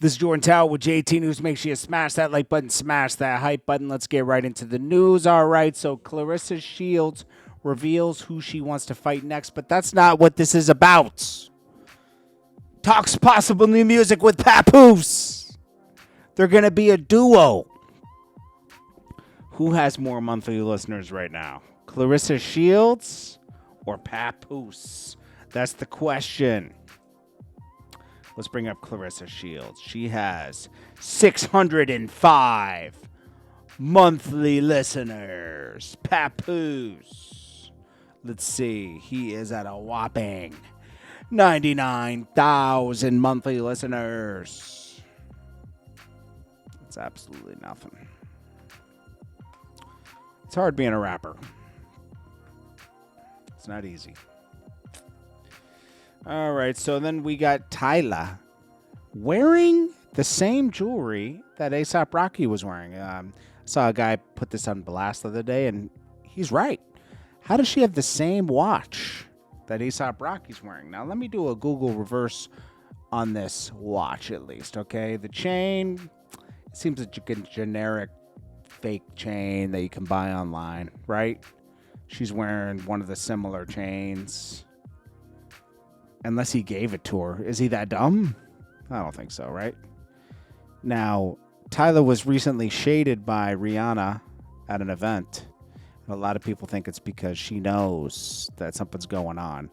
This is Jordan Tower with JT News. Make sure you smash that like button, smash that hype button. Let's get right into the news. All right, so Clarissa Shields reveals who she wants to fight next, but that's not what this is about. Talks possible new music with Papoose. They're going to be a duo. Who has more monthly listeners right now? Clarissa Shields or Papoose? That's the question. Let's bring up Clarissa Shields. She has 605 monthly listeners. Papoose. Let's see. He is at a whopping 99,000 monthly listeners. That's absolutely nothing. It's hard being a rapper. It's not easy. All right, so then we got Tyla wearing the same jewelry that A$AP Rocky was wearing. I saw a guy put this on blast the other day, and he's right. How does she have the same watch that A$AP Rocky's wearing? Now, let me do a Google reverse on this watch at least, okay? The chain, it seems like a generic fake chain that you can buy online, right? She's wearing one of the similar chains. Unless he gave it to her. Is he that dumb? I don't think so, right? Now, Tyla was recently shaded by Rihanna at an event. A lot of people think it's because she knows that something's going on.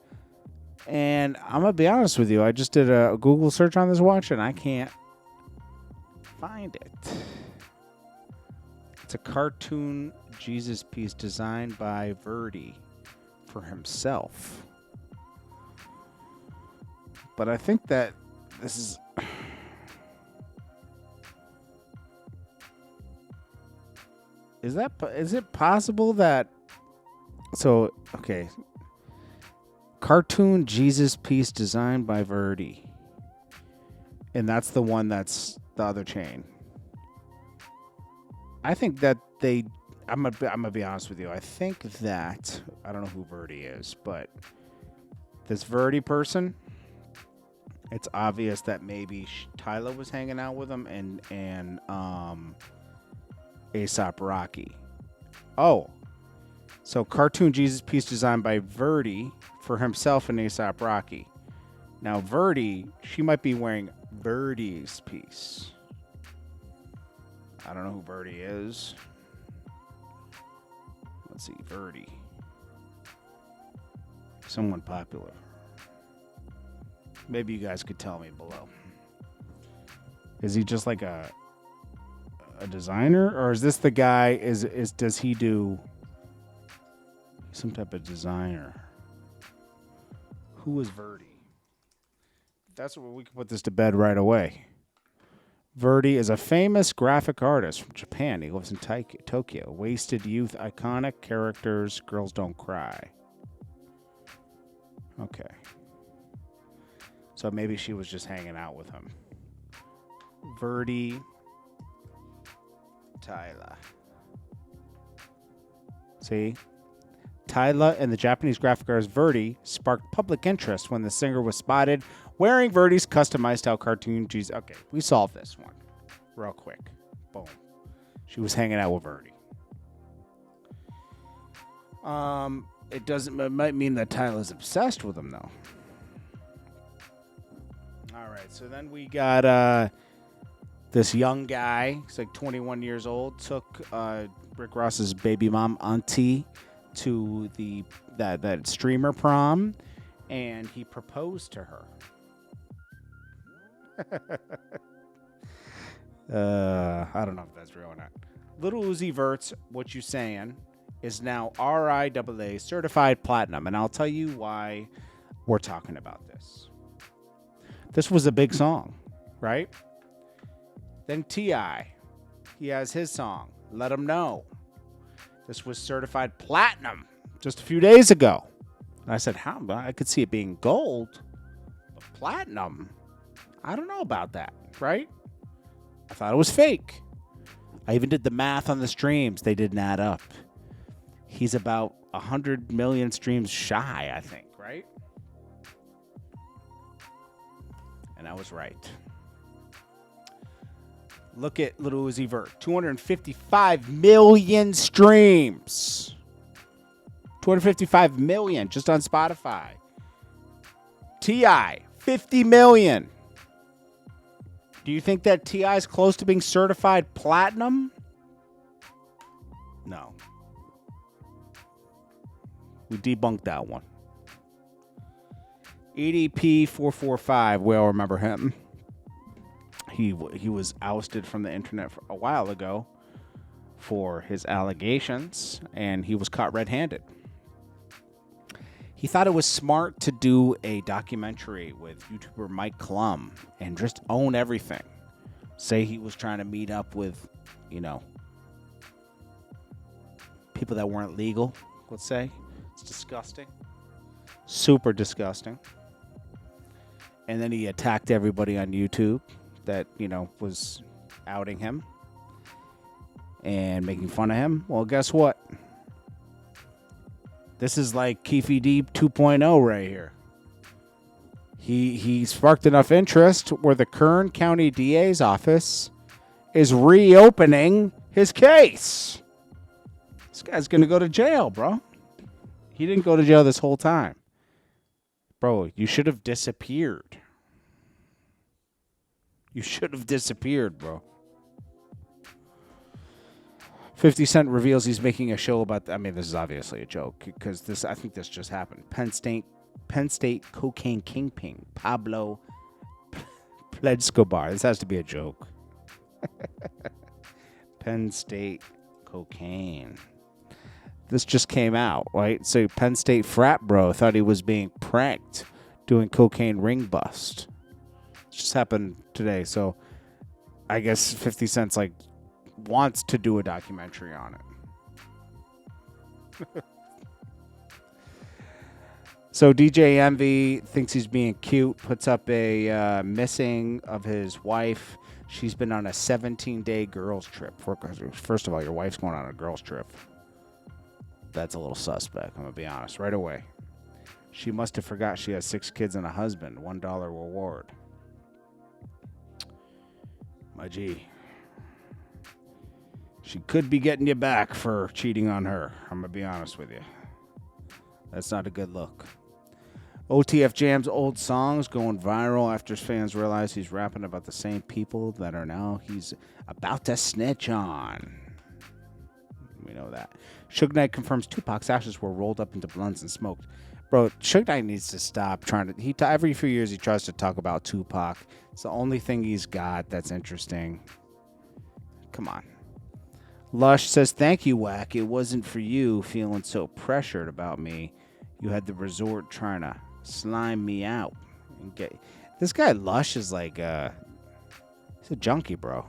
And I'm going to be honest with you. I just did a Google search on this watch, and I can't find it. It's a cartoon Jesus piece designed by Verdi for himself. But I think that this is... Is it possible that... So, okay. Cartoon Jesus piece designed by Verdi. And that's the one that's the other chain. I think that they... I'm gonna be honest with you. I think that... I don't know who Verdi is, but... This Verdi person... It's obvious that maybe Tyla was hanging out with him and A$AP Rocky. Oh, so cartoon Jesus piece designed by Verdi for himself and A$AP Rocky. Now Verdi, she might be wearing Verdi's piece. I don't know who Verdi is. Let's see, Verdi. Someone popular. Maybe you guys could tell me below. Is he just like a designer, or is this the guy? Does he do some type of designer? Who is Verdi? That's what we can put this to bed right away. Verdi is a famous graphic artist from Japan. He lives in Tokyo. Wasted Youth, iconic characters. Girls Don't Cry. Okay. So maybe she was just hanging out with him. Verdi, Tyla. See? Tyla and the Japanese graphic artist Verdi sparked public interest when the singer was spotted wearing Verdi's customized style cartoon jeans. Okay, we solved this one real quick. Boom. She was hanging out with Verdi. It might mean that Tyla's obsessed with him, though. All right, so then we got this young guy. He's like 21 years old. Took Rick Ross's baby mom, auntie, to that streamer prom, and he proposed to her. I don't know if that's real or not. Little Uzi Vert's What You Saying is now RIAA certified platinum, and I'll tell you why we're talking about this. This was a big song, right? Then T.I., he has his song, Let 'Em Know. This was certified platinum just a few days ago. And I said, how? I could see it being gold, but platinum? I don't know about that, right? I thought it was fake. I even did the math on the streams. They didn't add up. He's about 100 million streams shy, I think, right? And I was right. Look at Lil Uzi Vert. 255 million streams. 255 million just on Spotify. T.I., 50 million. Do you think that T.I. is close to being certified platinum? No. We debunked that one. EDP 445, we all remember him. He was ousted from the internet for a while ago for his allegations, and he was caught red-handed. He thought it was smart to do a documentary with YouTuber Mike Klum and just own everything. Say he was trying to meet up with, people that weren't legal, let's say. It's disgusting. Super disgusting. And then he attacked everybody on YouTube that, was outing him and making fun of him. Well, guess what? This is like Keefe D 2.0 right here. He sparked enough interest where the Kern County DA's office is reopening his case. This guy's going to go to jail, bro. He didn't go to jail this whole time. Bro, you should have disappeared. You should have disappeared, bro. 50 Cent reveals he's making a show about... this is obviously a joke because I think this just happened. Penn State cocaine kingpin Pablo Escobar. This has to be a joke. Penn State cocaine. This just came out, right? So Penn State frat bro thought he was being pranked doing cocaine ring bust. It just happened today. So I guess 50 Cent's wants to do a documentary on it. So DJ Envy thinks he's being cute, puts up a missing of his wife. She's been on a 17-day girls trip. First of all, your wife's going on a girls trip. That's a little suspect, I'm going to be honest, right away. She must have forgot she has 6 kids and a husband. $1 reward. My G. She could be getting you back for cheating on her. I'm going to be honest with you. That's not a good look. OTF Jam's old songs going viral after fans realize he's rapping about the same people that are now he's about to snitch on. We know that. Suge Knight confirms Tupac's ashes were rolled up into blunts and smoked. Bro, Suge Knight needs to stop trying to... every few years he tries to talk about Tupac. It's the only thing he's got that's interesting. Come on. Lush says, thank you, Wack. It wasn't for you feeling so pressured about me. You had the resort trying to slime me out. And this guy Lush is he's a junkie, bro.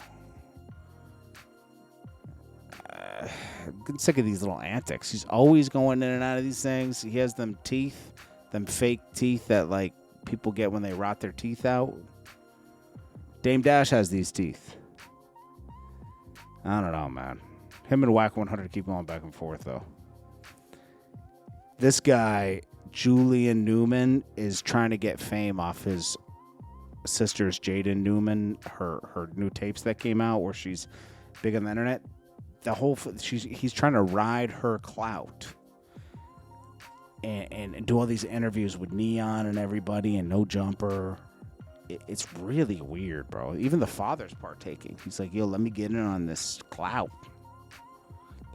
I'm getting sick of these little antics. He's always going in and out of these things. He has them teeth, them fake teeth that people get when they rot their teeth out. Dame Dash has these teeth. I don't know, man. Him and Whack 100 keep going back and forth, though. This guy, Julian Newman, is trying to get fame off his sister's Jaden Newman, her new tapes that came out where she's big on the internet. He's trying to ride her clout and do all these interviews with Neon and everybody and No Jumper. It's really weird, bro. Even the father's partaking. He's like, yo, let me get in on this clout.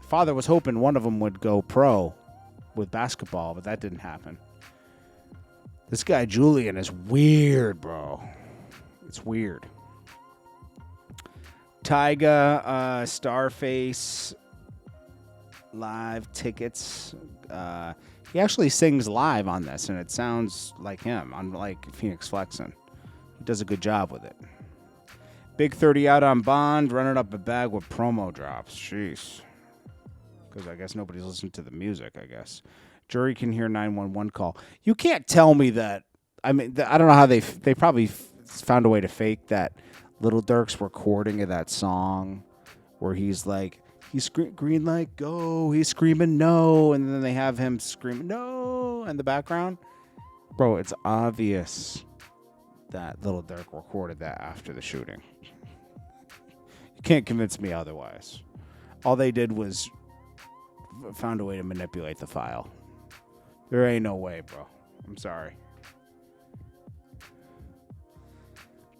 The father was hoping one of them would go pro with basketball, but that didn't happen. This guy, Julian, is weird, bro. It's weird. Tyga, Starface, live tickets. He actually sings live on this, and it sounds like him, unlike Phoenix Flexin. He does a good job with it. Big 30 out on Bond, running up a bag with promo drops. Jeez. Because I guess nobody's listening to the music, I guess. Jury can hear 911 call. You can't tell me that. I mean, I don't know how they probably found a way to fake that Lil Durk's recording of that song where he's green light, go. He's screaming no. And then they have him screaming no in the background. Bro, it's obvious that Lil Durk recorded that after the shooting. Can't convince me otherwise. All they did was found a way to manipulate the file. There ain't no way, bro. I'm sorry.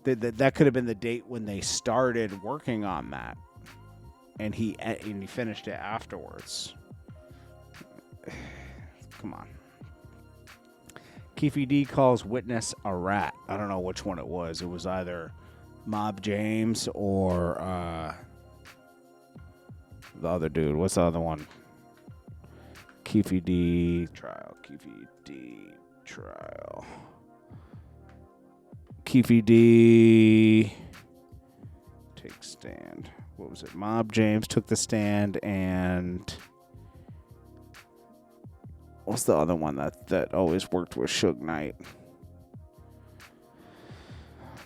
That could have been the date when they started working on that, and he finished it afterwards. Come on. Keefe D calls witness a rat. I don't know which one it was. It was either Mob James or the other dude. What's the other one? Keefe D trial. Keefe D trial. Keefe D take stand. What was it? Mob James took the stand, and what's the other one that always worked with Suge Knight?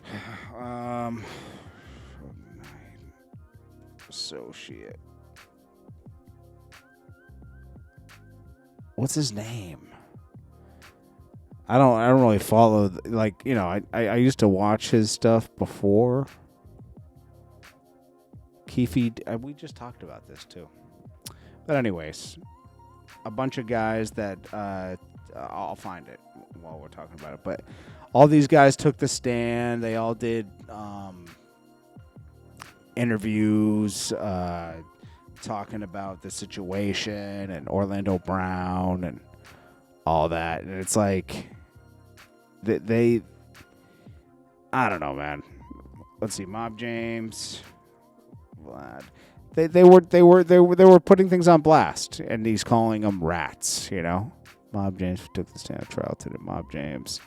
Suge Knight associate. What's his name? I don't really follow, like, you know, I used to watch his stuff before. Keefe, we just talked about this too. But anyways, a bunch of guys that I'll find it while we're talking about it. But all these guys took the stand. They all did interviews talking about the situation and Orlando Brown and all that. And it's like they I don't know, man. Let's see, Mob James, Vlad. They were putting things on blast, and he's calling them rats, you know. Mob James took the stand trial to the Mob James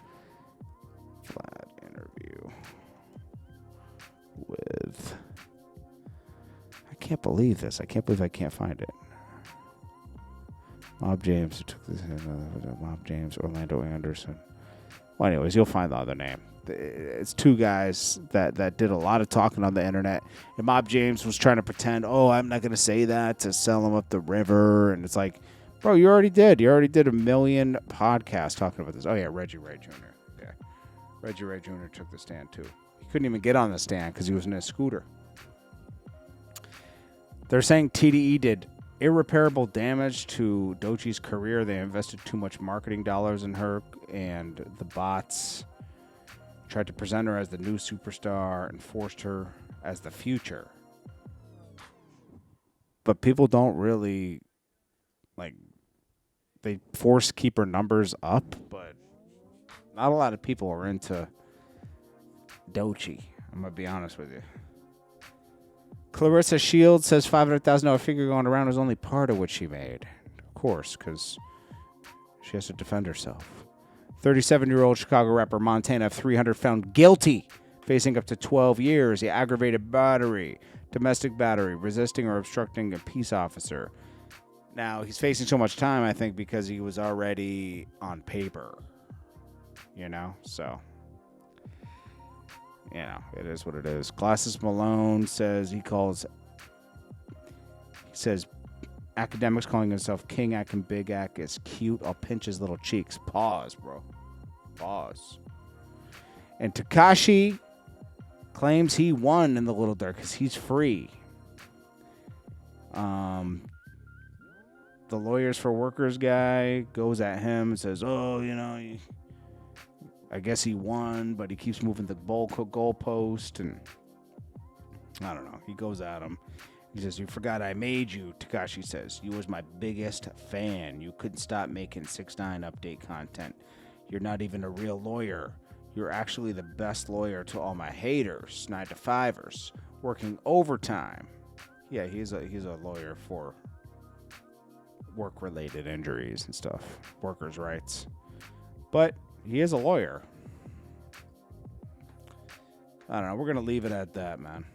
Vlad interview with. I can't believe this. I can't believe I can't find it. Mob James took the stand. Mob James, Orlando Anderson. Well, anyways, you'll find the other name. It's two guys that did a lot of talking on the internet. And Mob James was trying to pretend, oh, I'm not going to say that to sell him up the river. And it's like, bro, you already did. You already did a million podcasts talking about this. Oh, yeah, Reggie Ray Jr. Yeah, Reggie Ray Jr. took the stand, too. He couldn't even get on the stand because he was in a scooter. They're saying TDE did irreparable damage to Doechie's career. They invested too much marketing dollars in her, and the bots tried to present her as the new superstar and forced her as the future. But people don't really, like, they force keep her numbers up, but not a lot of people are into Doechie. I'm going to be honest with you. Clarissa Shields says $500,000 figure going around was only part of what she made. Of course, because she has to defend herself. 37-year-old Chicago rapper Montana F300 found guilty, facing up to 12 years. He aggravated battery, domestic battery, resisting or obstructing a peace officer. Now, he's facing so much time, I think, because he was already on paper. You know? So, you know, it is what it is. Glasses Malone says Akademiks calling himself King Ak and Big Ak is cute. I'll pinch his little cheeks. Pause, bro. Pause. And Tekashi claims he won in the Lil Durk because he's free. The Lawyers for Workers guy goes at him and says, oh, you know, I guess he won, but he keeps moving the goalpost, and I don't know. He goes at him. He says, you forgot I made you, Tekashi says. You was my biggest fan. You couldn't stop making 6ix9ine update content. You're not even a real lawyer. You're actually the best lawyer to all my haters, 9-to-5ers, working overtime. Yeah, he's a lawyer for work-related injuries and stuff, workers' rights. But he is a lawyer. I don't know. We're going to leave it at that, man,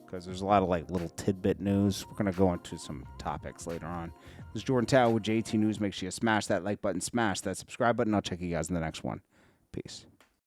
because there's a lot of like little tidbit news. We're going to go into some topics later on. This is Jordan Tao with JT News. Make sure you smash that like button, smash that subscribe button. I'll check you guys in the next one. Peace.